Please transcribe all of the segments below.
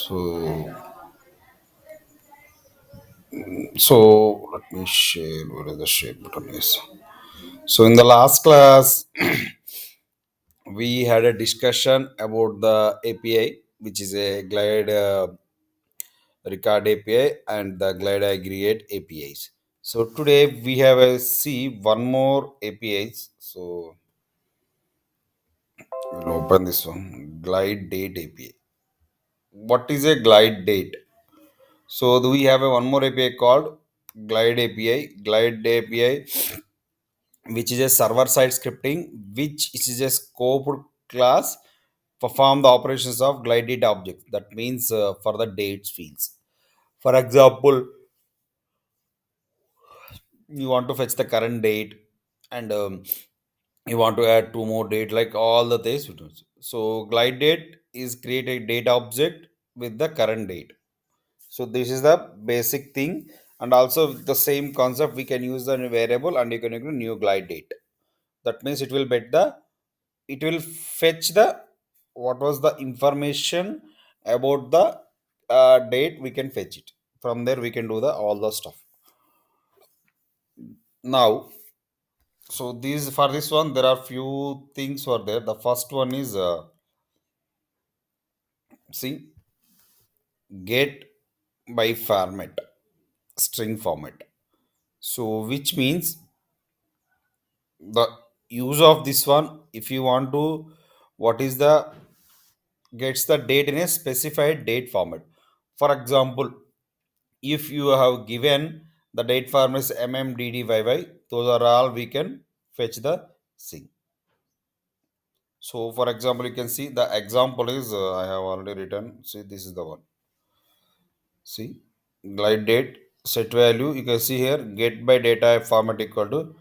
So, so let me share where is the share button is. So in the last class, we had a discussion about the API, which is a Glide Record API and the Glide Aggregate APIs. So today we have a see one more APIs. So we'll open this one, Glide Date API. What is a Glide Date? So do we have a one more API called Glide API? Glide API, which is a server side scripting, which is a scoped class perform the operations of glide data object. That means for the dates fields. For example, you want to fetch the current date and you want to add two more date like all the things. So glide date is create a data object with the current date. So this is the basic thing, and also the same concept we can use the variable and you can use new glide date. That means it will fetch the what was the information about the date. We can fetch it from there. We can do the all the stuff now. So these for this one there are few things for there. The first one is see get by format, string format. So which means the use of this one, if you want to what is the gets the date in a specified date format. For example, if you have given the date format is mmddyy, those are all we can fetch the thing. So for example, you can see the example is I have already written. See, this is the one. See, glide date set value, you can see here get by data format equal to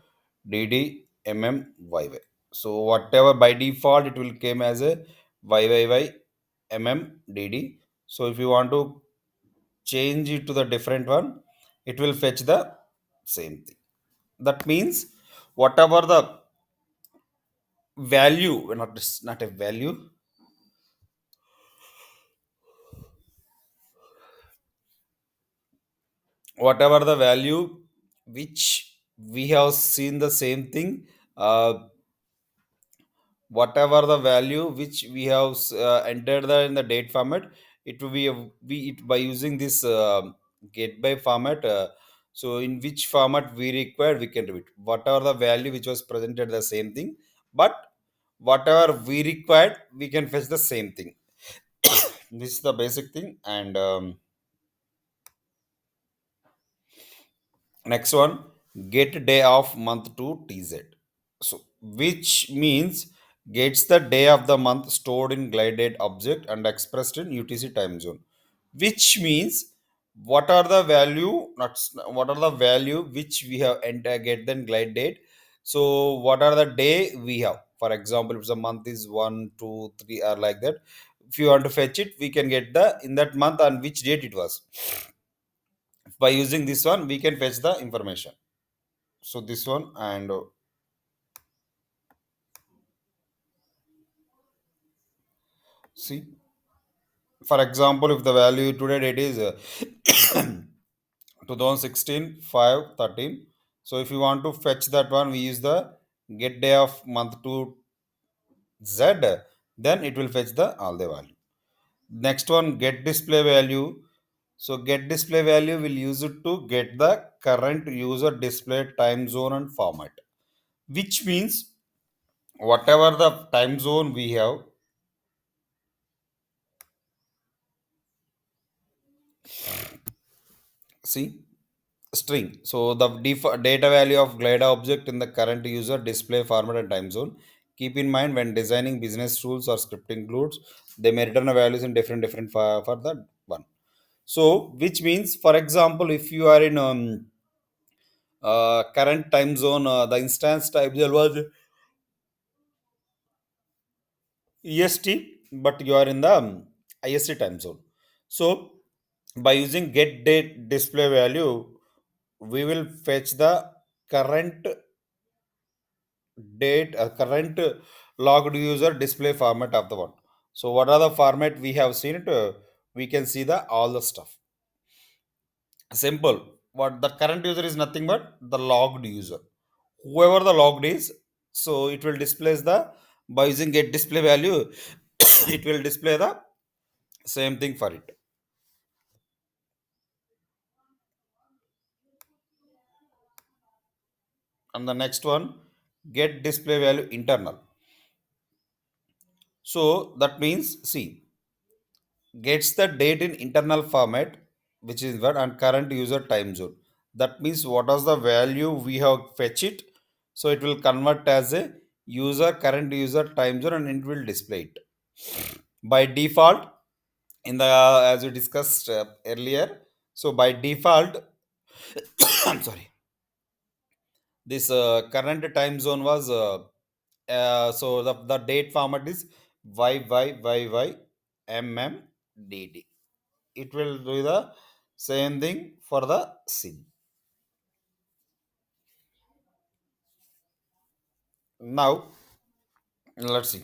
dd mmyy. So whatever by default it will came as a yyyy mmdd. So if you want to change it to the different one, it will fetch the same thing. That means whatever the value, not a value, whatever the value which we have seen the same thing, uh, whatever the value which we have entered in the date format, it will be we it by using this get by format. So in which format we require, we can do it whatever the value which was presented the same thing, but whatever we required we can fetch the same thing. This is the basic thing. And next one, get day of month to tz. So which means gets the day of the month stored in glided object and expressed in UTC time zone. Which means what are the value, not what are the value which we have enter get then glide date. So what are the day we have? For example, if the month is 1 2 3 or like that, if you want to fetch it, we can get the in that month on which date it was. By using this one we can fetch the information. So this one. And see, for example, if the value today date is 2016 5/13. So if you want to fetch that one, we use the get day of month to z, then it will fetch the all the value. Next one, get display value. So get display value will use it to get the current user display time zone and format. Which means whatever the time zone we have, see, string. So the data value of glide object in the current user display format and time zone. Keep in mind when designing business rules or script includes, they may return a values in different for that one. So which means, for example, if you are in current time zone, the instance time zone was EST, but you are in the IST time zone. So by using get date display value, we will fetch the current date, current logged user display format of the one. So what are the format we have seen it? we can see the all the stuff. Simple. What the current user is nothing but the logged user. Whoever the logged is, so it will displays the by using get display value, it will display the same thing for it. And the next one, get display value internal. So that means see, gets the date in internal format, which is what and current user time zone. That means what was the value we have fetch it, so it will convert as a user current user time zone and it will display it by default in the as we discussed earlier. So by default, I'm sorry, this current time zone was so the date format is YYYYMMDD. It will do the same thing for the scene. Now let's see.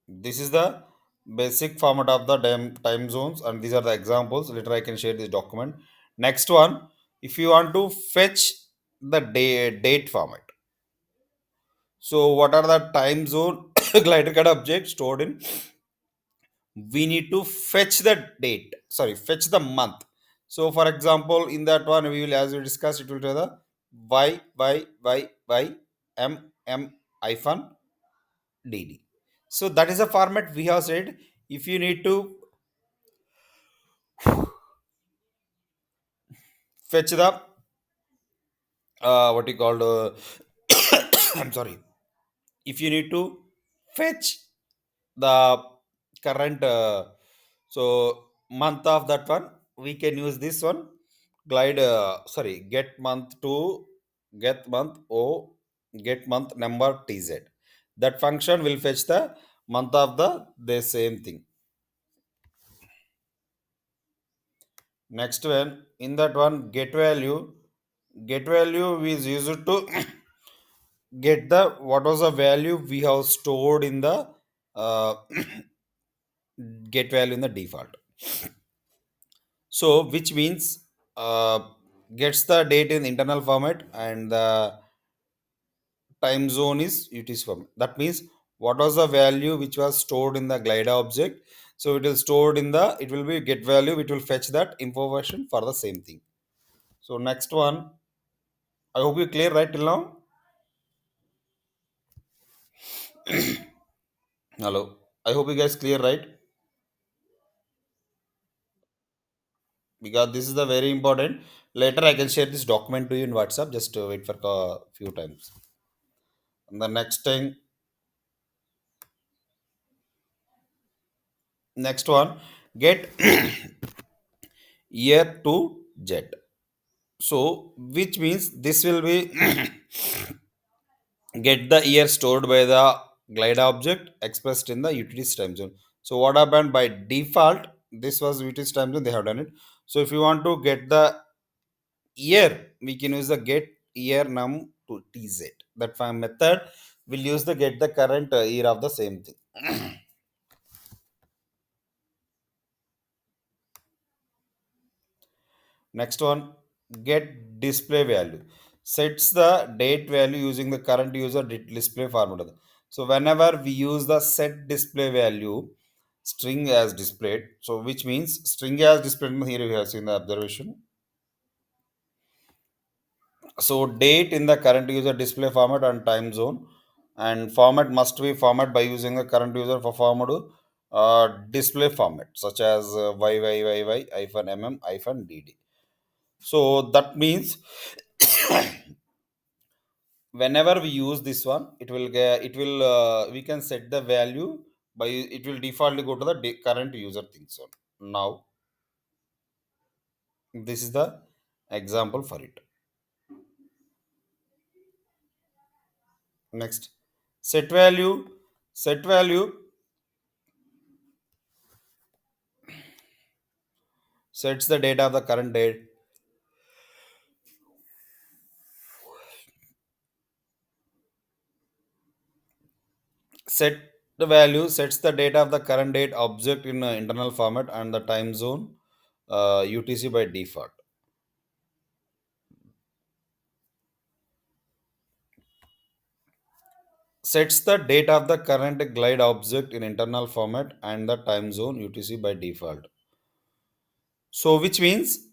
This is the basic format of the time zones, and these are the examples. Later I can share this document. Next one, if you want to fetch the date format. So what are the time zone glider card objects stored in? We need to fetch the date. Sorry, fetch the month. So for example, in that one we will, as we discussed, it will tell the YYYYMM hyphen DD. So that is a format we have said. If you need to fetch the what you called I'm sorry. If you need to fetch the current so month of that one, we can use this one glide sorry get month to get month o get month number tz. That function will fetch the month of the same thing. Next one, in that one get value is used to get the what was the value we have stored in the uh, get value in the default. So which means gets the date in internal format and the time zone is UTC format. That means what was the value which was stored in the glider object. So it is stored in the, it will be get value, it will fetch that information for the same thing. So next one, I hope you clear right till now. Hello. I hope you guys clear right, because this is the very important. Later I can share this document to you in WhatsApp. Just wait for a few times. And the next one, get year to jet. So which means this will be get the year stored by the glide object expressed in the utilities time zone. So what happened by default? This was utilities time zone. They have done it. So if you want to get the year, we can use the get year num to tz. That method will use the get the current year of the same thing. Next one, get display value. Sets the date value using the current user display format. So whenever we use the set display value, string as displayed. So which means string as displayed here we have seen the observation. So date in the current user display format and time zone, and format must be format by using the current user for format display format such as YYYY hyphen mm hyphen dd. So that means whenever we use this one, it will get it will we can set the value by it will defaultly go to the current user thing. So now this is the example for it. Next, set value. Set value sets the data of the current date. Set value sets the data of the current date object in internal format and the time zone UTC by default. Sets the date of the current glide object in internal format and the time zone UTC by default. So which means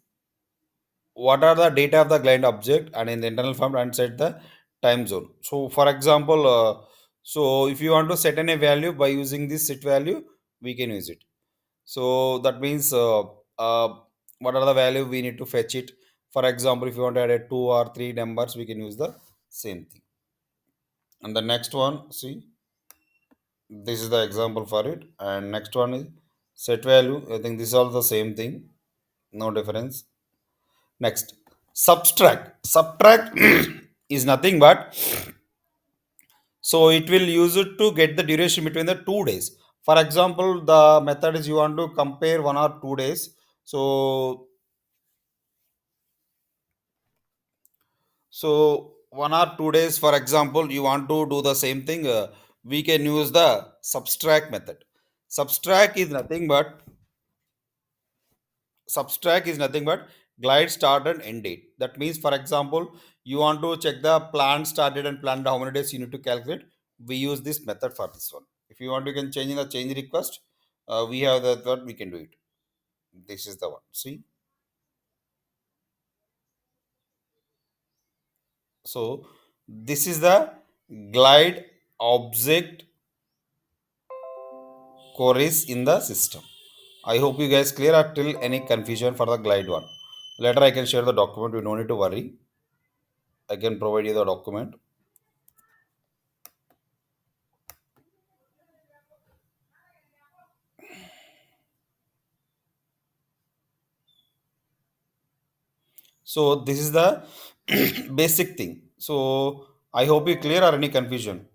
what are the data of the glide object and in the internal format and set the time zone. So for example, so if you want to set any value by using this set value, we can use it. So that means what are the value we need to fetch it. For example, if you want to add a two or three numbers, we can use the same thing. And the next one, see, this is the example for it. And next one is set value. I think this is all the same thing, no difference. Next, subtract. Subtract is nothing but, so it will use it to get the duration between the 2 days. For example, the method is you want to compare 1 or 2 days. So 1 or 2 days, for example, you want to do the same thing. We can use the subtract method. Subtract is nothing but subtract is nothing but glide start and end date. That means, for example, you want to check the plan started and planned how many days you need to calculate. We use this method for this one. If you want, you can change in the change request. We have that one. We can do it. This is the one. See, so this is the glide object queries in the system. I hope you guys clear or till any confusion for the glide one. Later I can share the document. You don't need to worry. I can provide you the document. So this is the basic thing. So I hope you clear or any confusion.